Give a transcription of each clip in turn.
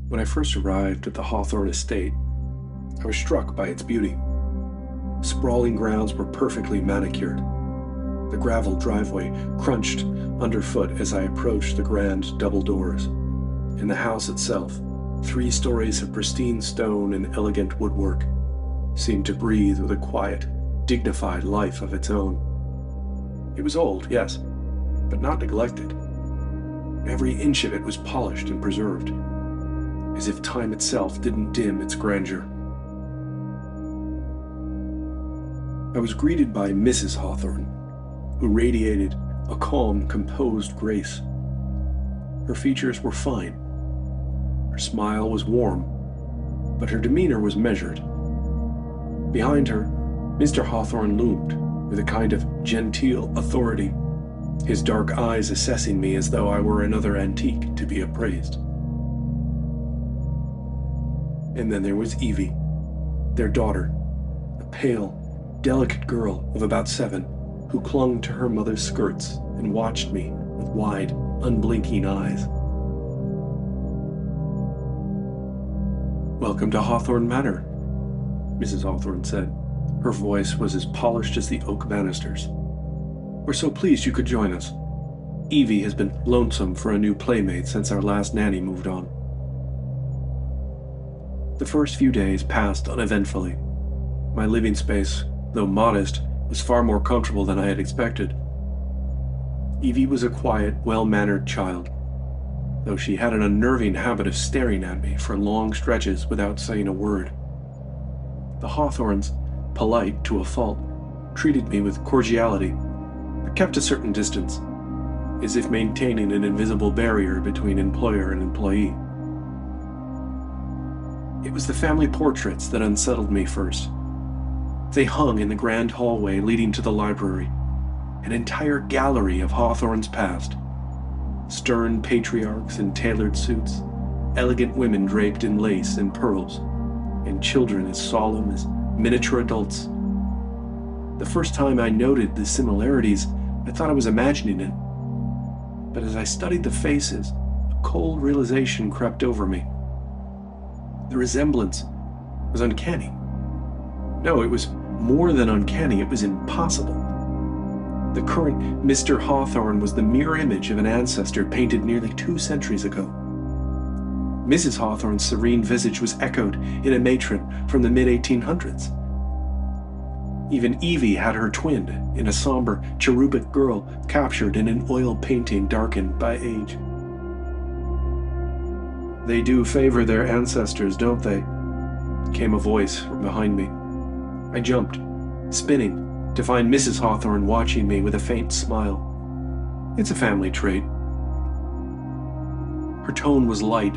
When I first arrived at the Hawthorne estate, I was struck by its beauty. Sprawling grounds were perfectly manicured. The gravel driveway crunched underfoot as I approached the grand double doors. In the house itself, 3 stories of pristine stone and elegant woodwork seemed to breathe with a quiet, dignified life of its own. It was old, yes, but not neglected. Every inch of it was polished and preserved, as if time itself didn't dim its grandeur. I was greeted by Mrs. Hawthorne, who radiated a calm, composed grace. Her features were fine. Her smile was warm, but her demeanor was measured. Behind her, Mr. Hawthorne loomed with a kind of genteel authority, his dark eyes assessing me as though I were another antique to be appraised. And then there was Evie, their daughter, a pale, delicate girl of about 7, who clung to her mother's skirts and watched me with wide, unblinking eyes. "Welcome to Hawthorne Manor," Mrs. Hawthorne said. Her voice was as polished as the oak banisters. "We're so pleased you could join us. Evie has been lonesome for a new playmate since our last nanny moved on." The first few days passed uneventfully. My living space, though modest, was far more comfortable than I had expected. Evie was a quiet, well-mannered child, though she had an unnerving habit of staring at me for long stretches without saying a word. The Hawthorns, polite to a fault, treated me with cordiality, but kept a certain distance, as if maintaining an invisible barrier between employer and employee. It was the family portraits that unsettled me first. They hung in the grand hallway leading to the library, an entire gallery of Hawthorne's past. Stern patriarchs in tailored suits, elegant women draped in lace and pearls, and children as solemn as miniature adults. The first time I noted the similarities, I thought I was imagining it. But as I studied the faces, a cold realization crept over me. The resemblance was uncanny. No, it was more than uncanny, it was impossible. The current Mr. Hawthorne was the mirror image of an ancestor painted nearly 2 centuries ago. Mrs. Hawthorne's serene visage was echoed in a matron from the mid-1800s. Even Evie had her twin in a somber, cherubic girl captured in an oil painting darkened by age. "They do favor their ancestors, don't they?" came a voice from behind me. I jumped, spinning, to find Mrs. Hawthorne watching me with a faint smile. "It's a family trait." Her tone was light,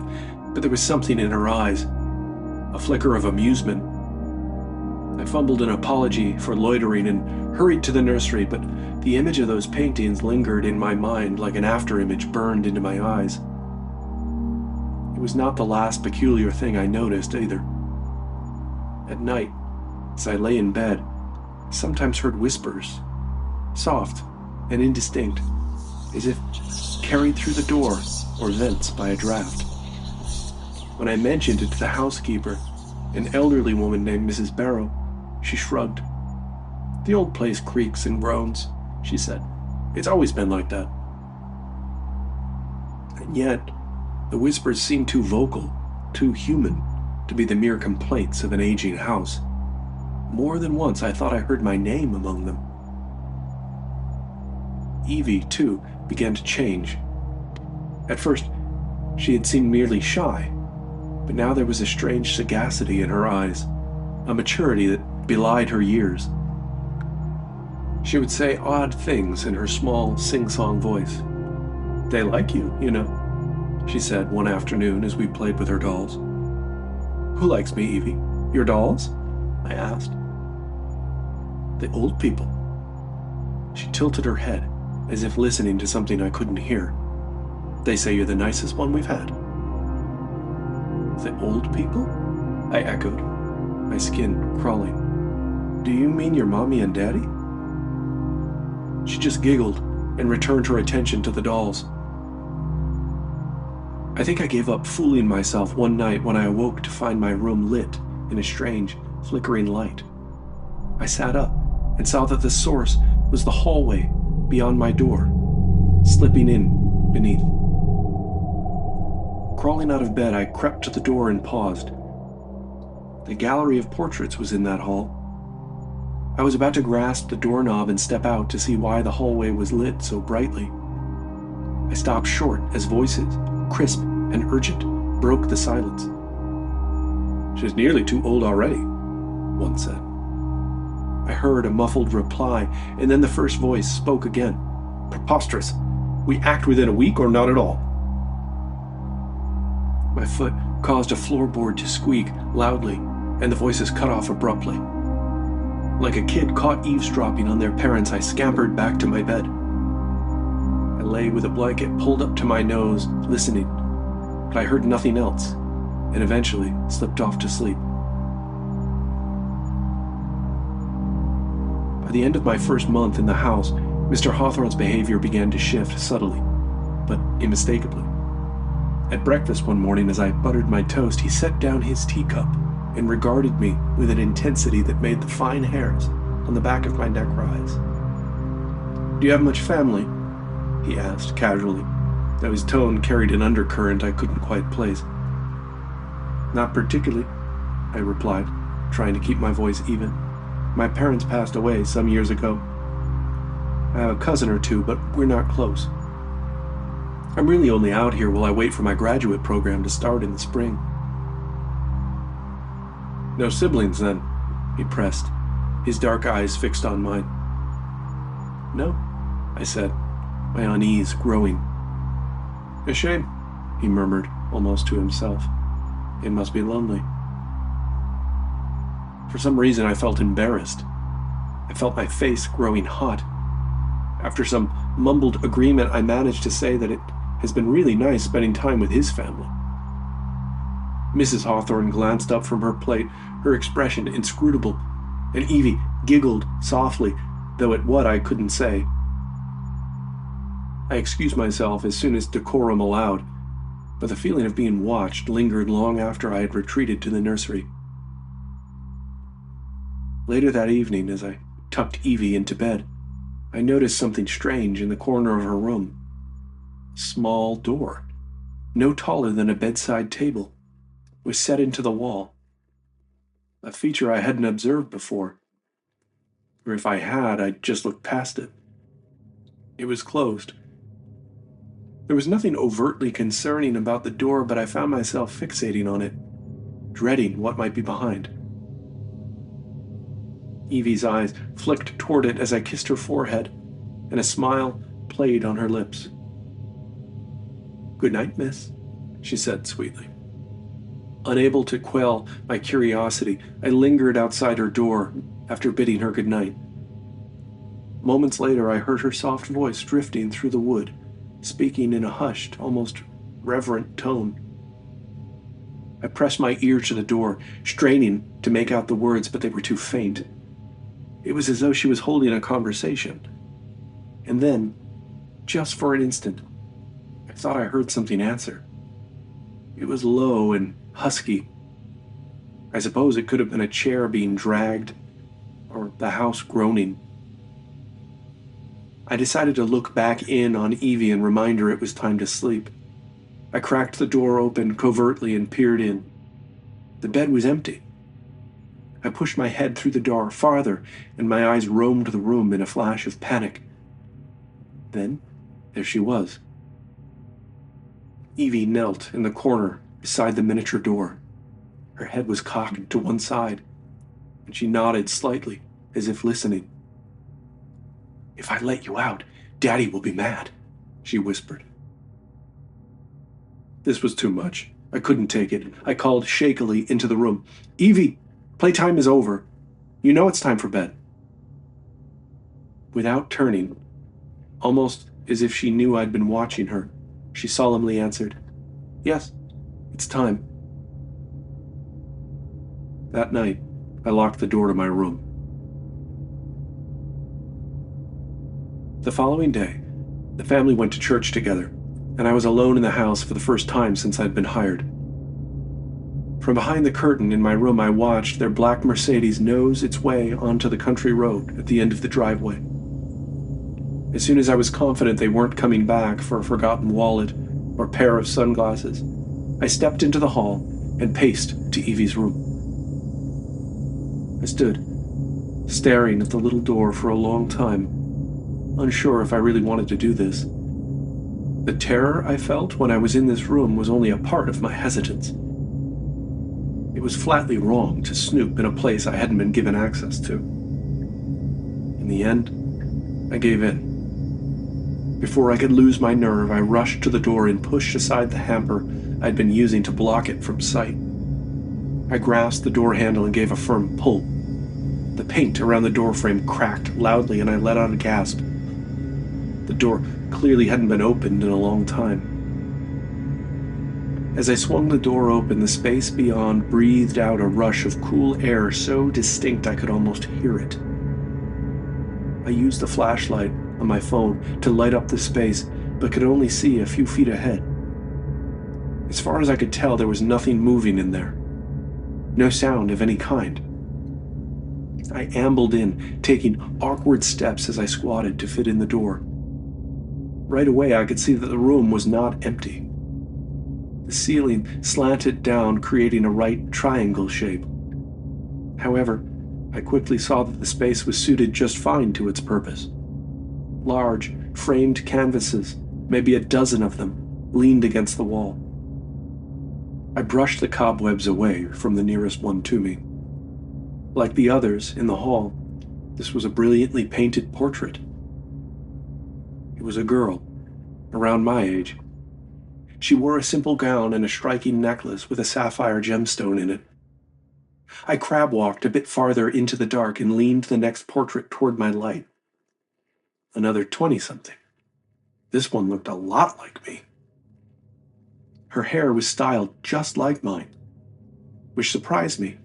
but there was something in her eyes, a flicker of amusement. I fumbled an apology for loitering and hurried to the nursery, but the image of those paintings lingered in my mind like an afterimage burned into my eyes. It was not the last peculiar thing I noticed either. At night, as I lay in bed, I sometimes heard whispers, soft and indistinct, as if carried through the door or vents by a draft. When I mentioned it to the housekeeper, an elderly woman named Mrs. Barrow, she shrugged. "The old place creaks and groans," she said. "It's always been like that." And yet, the whispers seemed too vocal, too human, to be the mere complaints of an aging house. More than once I thought I heard my name among them. Evie, too, began to change. At first, she had seemed merely shy, but now there was a strange sagacity in her eyes, a maturity that belied her years. She would say odd things in her small, sing-song voice. "They like you, you know," she said one afternoon as we played with her dolls. "Who likes me, Evie? Your dolls?" I asked. "The old people." She tilted her head, as if listening to something I couldn't hear. "They say you're the nicest one we've had." "The old people?" I echoed, my skin crawling. "Do you mean your mommy and daddy?" She just giggled and returned her attention to the dolls. I think I gave up fooling myself one night when I awoke to find my room lit in a strange, flickering light. I sat up and saw that the source was the hallway beyond my door, slipping in beneath. Crawling out of bed, I crept to the door and paused. The gallery of portraits was in that hall. I was about to grasp the doorknob and step out to see why the hallway was lit so brightly. I stopped short as voices, crisp and urgent, broke the silence. "She's nearly too old already," one said. I heard a muffled reply, and then the first voice spoke again. "Preposterous. We act within a week or not at all." My foot caused a floorboard to squeak loudly, and the voices cut off abruptly. Like a kid caught eavesdropping on their parents, I scampered back to my bed. I lay with a blanket pulled up to my nose, listening, but I heard nothing else, and eventually slipped off to sleep. By the end of my first month in the house, Mr. Hawthorne's behavior began to shift subtly, but unmistakably. At breakfast one morning, as I buttered my toast, he set down his teacup and regarded me with an intensity that made the fine hairs on the back of my neck rise. "Do you have much family?" he asked casually, though his tone carried an undercurrent I couldn't quite place. "Not particularly," I replied, trying to keep my voice even. "My parents passed away some years ago. I have a cousin or two, but we're not close. I'm really only out here while I wait for my graduate program to start in the spring." "No siblings, then?" he pressed, his dark eyes fixed on mine. "No," I said, my unease growing. "A shame," he murmured, almost to himself. "It must be lonely." For some reason, I felt embarrassed. I felt my face growing hot. After some mumbled agreement, I managed to say that it has been really nice spending time with his family. Mrs. Hawthorne glanced up from her plate, her expression inscrutable, and Evie giggled softly, though at what I couldn't say. I excused myself as soon as decorum allowed, but the feeling of being watched lingered long after I had retreated to the nursery. Later that evening, as I tucked Evie into bed, I noticed something strange in the corner of her room. A small door, no taller than a bedside table, was set into the wall. A feature I hadn't observed before. Or if I had, I'd just looked past it. It was closed. There was nothing overtly concerning about the door, but I found myself fixating on it, dreading what might be behind. Evie's eyes flicked toward it as I kissed her forehead, and a smile played on her lips. "Good night, miss," she said sweetly. Unable to quell my curiosity, I lingered outside her door after bidding her good night. Moments later, I heard her soft voice drifting through the wood, speaking in a hushed, almost reverent tone. I pressed my ear to the door, straining to make out the words, but they were too faint. It was as though she was holding a conversation. And then, just for an instant, I thought I heard something answer. It was low and husky. I suppose it could have been a chair being dragged, or the house groaning. I decided to look back in on Evie and remind her it was time to sleep. I cracked the door open covertly and peered in. The bed was empty. I pushed my head through the door farther, and my eyes roamed the room in a flash of panic. Then, there she was. Evie knelt in the corner beside the miniature door. Her head was cocked to one side, and she nodded slightly, as if listening. "If I let you out, Daddy will be mad," she whispered. This was too much. I couldn't take it. I called shakily into the room. "Evie, playtime is over. You know it's time for bed." Without turning, almost as if she knew I'd been watching her, she solemnly answered, "Yes, it's time." That night, I locked the door to my room. The following day, the family went to church together, and I was alone in the house for the first time since I'd been hired. From behind the curtain in my room, I watched their black Mercedes nose its way onto the country road at the end of the driveway. As soon as I was confident they weren't coming back for a forgotten wallet or pair of sunglasses, I stepped into the hall and paced to Evie's room. I stood, staring at the little door for a long time, unsure if I really wanted to do this. The terror I felt when I was in this room was only a part of my hesitance. It was flatly wrong to snoop in a place I hadn't been given access to. In the end, I gave in. Before I could lose my nerve, I rushed to the door and pushed aside the hamper I'd been using to block it from sight. I grasped the door handle and gave a firm pull. The paint around the doorframe cracked loudly and I let out a gasp. The door clearly hadn't been opened in a long time. As I swung the door open, the space beyond breathed out a rush of cool air so distinct I could almost hear it. I used the flashlight on my phone to light up the space, but could only see a few feet ahead. As far as I could tell, there was nothing moving in there. No sound of any kind. I ambled in, taking awkward steps as I squatted to fit in the door. Right away, I could see that the room was not empty. The ceiling slanted down, creating a right triangle shape. However, I quickly saw that the space was suited just fine to its purpose. Large, framed canvases, maybe a dozen of them, leaned against the wall. I brushed the cobwebs away from the nearest one to me. Like the others in the hall, this was a brilliantly painted portrait. It was a girl, around my age. She wore a simple gown and a striking necklace with a sapphire gemstone in it. I crab-walked a bit farther into the dark and leaned the next portrait toward my light. Another 20-something. This one looked a lot like me. Her hair was styled just like mine, which surprised me,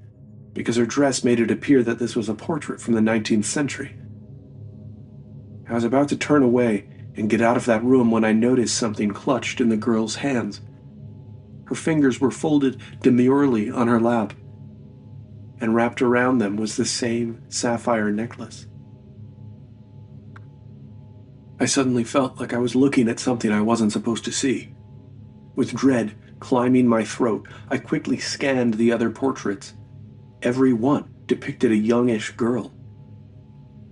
because her dress made it appear that this was a portrait from the 19th century. I was about to turn away and get out of that room when I noticed something clutched in the girl's hands. Her fingers were folded demurely on her lap, and wrapped around them was the same sapphire necklace. I suddenly felt like I was looking at something I wasn't supposed to see. With dread climbing my throat, I quickly scanned the other portraits. Every one depicted a youngish girl.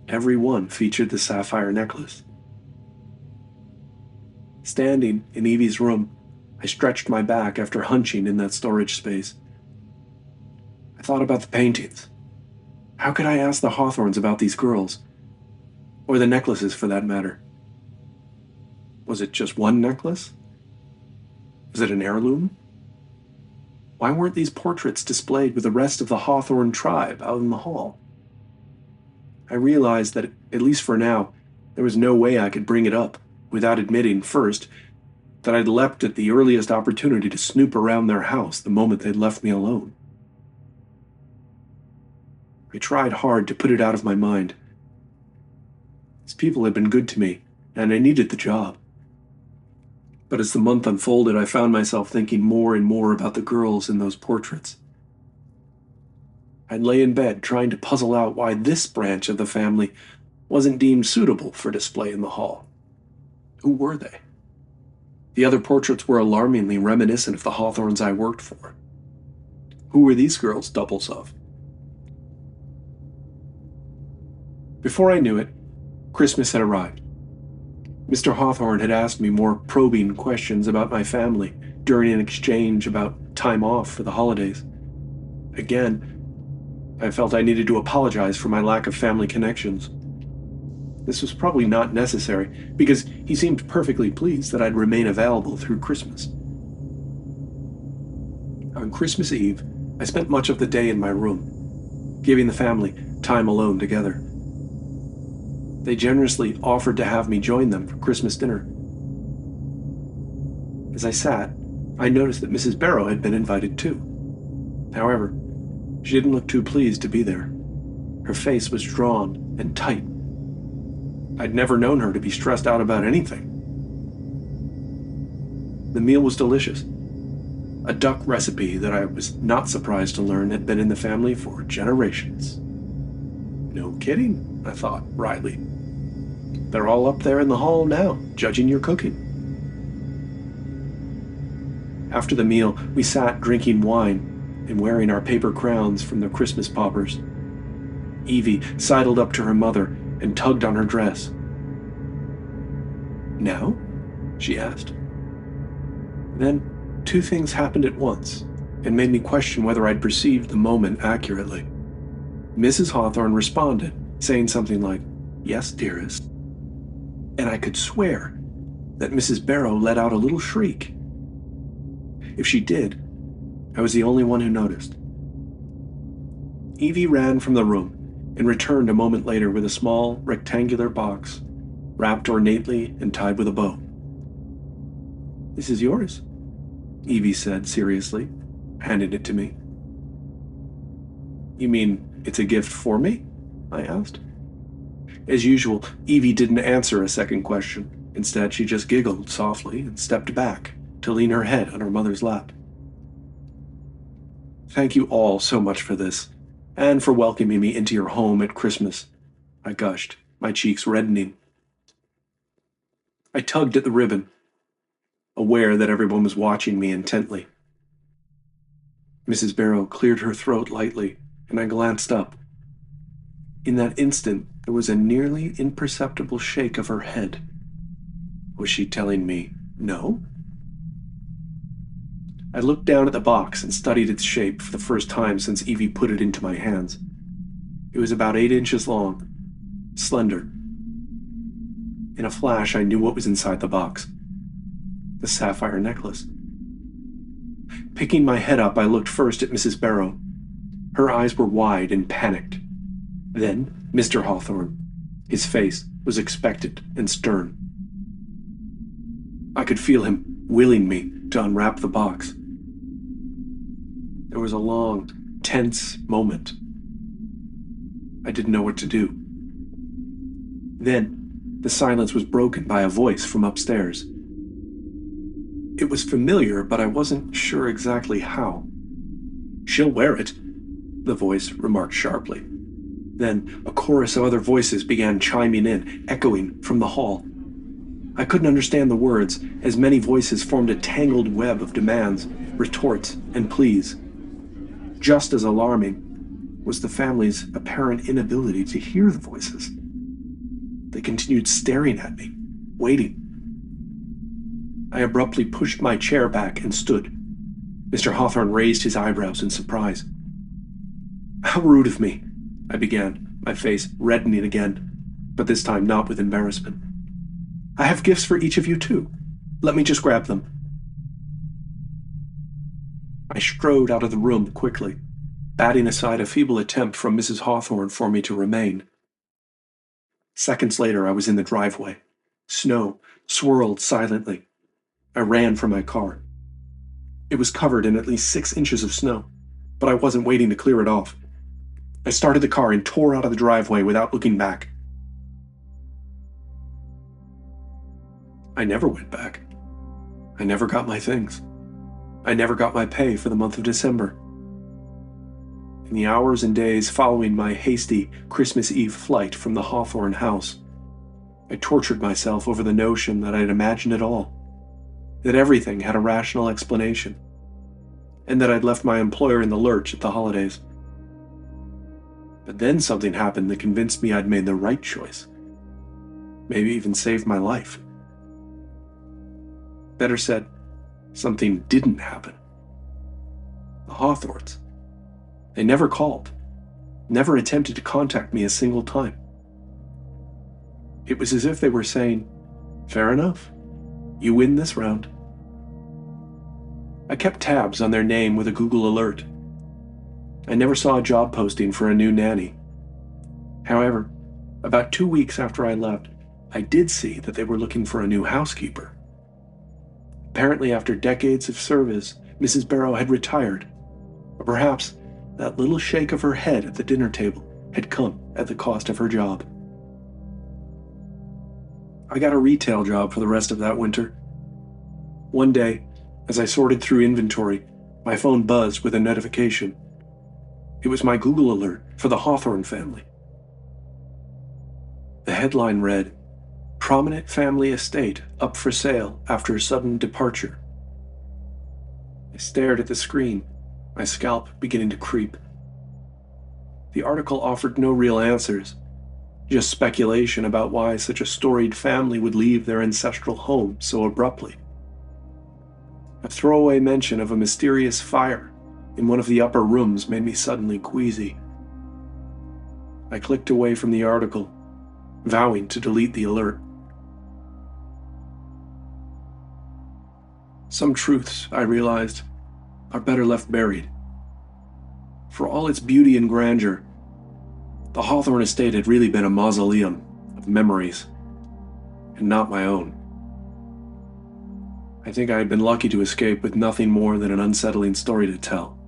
Every one featured the sapphire necklace. Standing in Evie's room, I stretched my back after hunching in that storage space. I thought about the paintings. How could I ask the Hawthorns about these girls? Or the necklaces, for that matter? Was it just one necklace? Was it an heirloom? Why weren't these portraits displayed with the rest of the Hawthorn tribe out in the hall? I realized that, at least for now, there was no way I could bring it up without admitting, first, that I'd leapt at the earliest opportunity to snoop around their house the moment they'd left me alone. I tried hard to put it out of my mind. These people had been good to me, and I needed the job. But as the month unfolded, I found myself thinking more and more about the girls in those portraits. I'd lay in bed trying to puzzle out why this branch of the family wasn't deemed suitable for display in the hall. Who were they? The other portraits were alarmingly reminiscent of the Hawthorns I worked for. Who were these girls doubles of? Before I knew it, Christmas had arrived. Mr. Hawthorn had asked me more probing questions about my family during an exchange about time off for the holidays. Again, I felt I needed to apologize for my lack of family connections. This was probably not necessary, because he seemed perfectly pleased that I'd remain available through Christmas. On Christmas Eve, I spent much of the day in my room, giving the family time alone together. They generously offered to have me join them for Christmas dinner. As I sat, I noticed that Mrs. Barrow had been invited too. However, she didn't look too pleased to be there. Her face was drawn and tight. I'd never known her to be stressed out about anything. The meal was delicious. A duck recipe that I was not surprised to learn had been in the family for generations. No kidding, I thought, wryly. They're all up there in the hall now, judging your cooking. After the meal, we sat drinking wine and wearing our paper crowns from the Christmas poppers. Evie sidled up to her mother and tugged on her dress. "Now?" she asked. Then, two things happened at once and made me question whether I'd perceived the moment accurately. Mrs. Hawthorne responded, saying something like, "Yes, dearest." And I could swear that Mrs. Barrow let out a little shriek. If she did, I was the only one who noticed. Evie ran from the room and returned a moment later with a small, rectangular box, wrapped ornately and tied with a bow. "This is yours," Evie said seriously, handing it to me. "You mean it's a gift for me?" I asked. As usual, Evie didn't answer a second question. Instead, she just giggled softly and stepped back to lean her head on her mother's lap. "Thank you all so much for this, and for welcoming me into your home at Christmas," I gushed, my cheeks reddening. I tugged at the ribbon, aware that everyone was watching me intently. Mrs. Barrow cleared her throat lightly, and I glanced up. In that instant, there was a nearly imperceptible shake of her head. Was she telling me no? I looked down at the box and studied its shape for the first time since Evie put it into my hands. It was about 8 inches long, slender. In a flash, I knew what was inside the box. The sapphire necklace. Picking my head up, I looked first at Mrs. Barrow. Her eyes were wide and panicked. Then, Mr. Hawthorne. His face was expectant and stern. I could feel him willing me to unwrap the box. There was a long, tense moment. I didn't know what to do. Then, the silence was broken by a voice from upstairs. It was familiar, but I wasn't sure exactly how. "She'll wear it," the voice remarked sharply. Then a chorus of other voices began chiming in, echoing from the hall. I couldn't understand the words, as many voices formed a tangled web of demands, retorts, and pleas. Just as alarming was the family's apparent inability to hear the voices. They continued staring at me, waiting. I abruptly pushed my chair back and stood. Mr. Hawthorne raised his eyebrows in surprise. "How rude of me," I began, my face reddening again, but this time not with embarrassment. "I have gifts for each of you too. Let me just grab them." I strode out of the room quickly, batting aside a feeble attempt from Mrs. Hawthorne for me to remain. Seconds later, I was in the driveway. Snow swirled silently. I ran for my car. It was covered in at least 6 inches of snow, but I wasn't waiting to clear it off. I started the car and tore out of the driveway without looking back. I never went back. I never got my things. I never got my pay for the month of December. In the hours and days following my hasty Christmas Eve flight from the Hawthorne house, I tortured myself over the notion that I'd imagined it all, that everything had a rational explanation, and that I'd left my employer in the lurch at the holidays. But then something happened that convinced me I'd made the right choice. Maybe even saved my life. Better said, something didn't happen. The Hawthorns. They never called, never attempted to contact me a single time. It was as if they were saying, "Fair enough, you win this round." I kept tabs on their name with a Google alert. I never saw a job posting for a new nanny. However, about 2 weeks after I left, I did see that they were looking for a new housekeeper. Apparently, after decades of service, Mrs. Barrow had retired, or perhaps that little shake of her head at the dinner table had come at the cost of her job. I got a retail job for the rest of that winter. One day, As I sorted through inventory, my phone buzzed with a notification. It was my Google alert for the Hawthorne family. The headline read, "Prominent family estate up for sale after sudden departure." I stared at the screen, my scalp beginning to creep. The article offered no real answers, just speculation about why such a storied family would leave their ancestral home so abruptly. A throwaway mention of a mysterious fire in one of the upper rooms made me suddenly queasy. I clicked away from the article, vowing to delete the alert. Some truths, I realized, are better left buried. For all its beauty and grandeur, the Hawthorne estate had really been a mausoleum of memories, and not my own. I think I had been lucky to escape with nothing more than an unsettling story to tell.